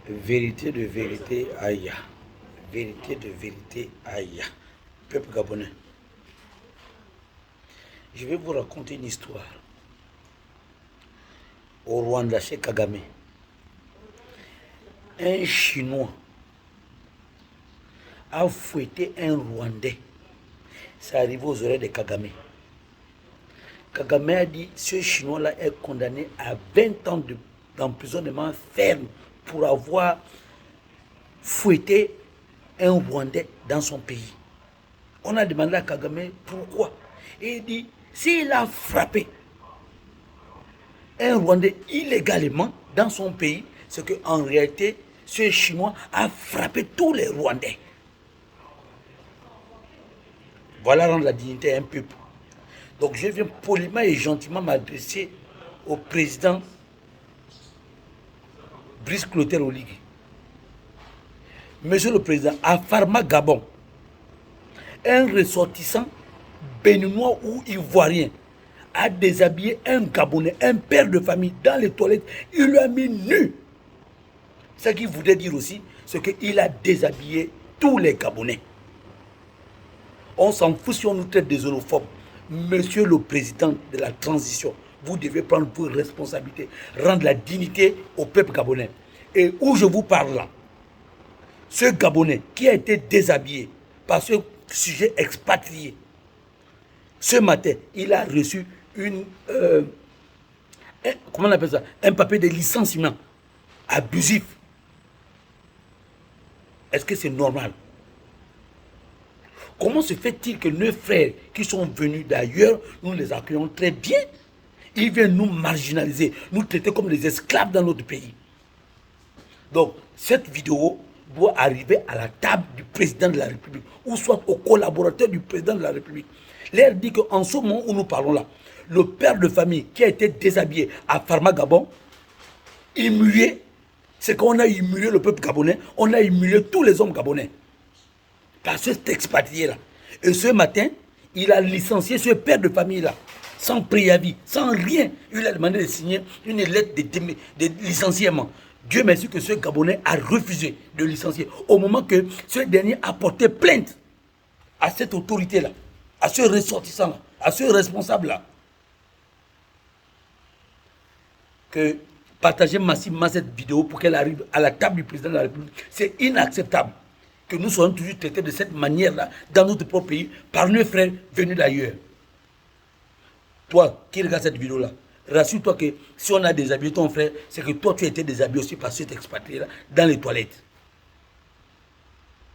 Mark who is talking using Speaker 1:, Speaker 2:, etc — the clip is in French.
Speaker 1: Vérité de vérité, aïe. Vérité de vérité, aïe. Peuple gabonais, je vais vous raconter une histoire. Au Rwanda, chez Kagame, un Chinois a fouetté un Rwandais. C'est arrivé aux oreilles de Kagame. Kagame a dit, ce Chinois-là est condamné à 20 ans d'emprisonnement ferme pour avoir fouetté un Rwandais dans son pays. On a demandé à Kagame pourquoi. Et il dit, s'il a frappé un Rwandais illégalement dans son pays, c'est qu'en réalité, ce Chinois a frappé tous les Rwandais. Voilà rendre la dignité à un peuple. Donc je viens poliment et gentiment m'adresser au président Brice Clotaire Oligui. Monsieur le Président, à Pharma Gabon, un ressortissant béninois ou ivoirien a déshabillé un Gabonais, un père de famille, dans les toilettes. Il lui a mis nu. Ce qu'il voulait dire aussi, c'est qu'il a déshabillé tous les Gabonais. On s'en fout si on nous traite des xénophobes. Monsieur le Président de la transition, vous devez prendre vos responsabilités, rendre la dignité au peuple gabonais. Et où je vous parle là, ce Gabonais qui a été déshabillé par ce sujet expatrié, ce matin, il a reçu comment on appelle ça, un papier de licenciement abusif. Est-ce que c'est normal? Comment se fait-il que nos frères qui sont venus d'ailleurs, nous les accueillons très bien? Ils viennent nous marginaliser, nous traiter comme des esclaves dans notre pays. Donc, cette vidéo doit arriver à la table du président de la République, ou soit aux collaborateurs du président de la République. L'air dit qu'en ce moment où nous parlons là, le père de famille qui a été déshabillé à Pharma Gabon, humilié, c'est qu'on a humilié le peuple gabonais, on a humilié tous les hommes gabonais. Par cet expatrié-là. Et ce matin, il a licencié ce père de famille-là, sans préavis, sans rien. Il a demandé de signer une lettre de licenciement. Dieu merci que ce Gabonais a refusé de licencier, au moment que ce dernier a porté plainte à cette autorité-là, à ce ressortissant-là, à ce responsable-là. Que partager massivement cette vidéo pour qu'elle arrive à la table du président de la République, c'est inacceptable que nous soyons toujours traités de cette manière-là dans notre propre pays par nos frères venus d'ailleurs. Toi qui regardes cette vidéo-là, rassure-toi que si on a déshabillé ton frère, c'est que toi tu as été déshabillé aussi par cet expatrié-là dans les toilettes.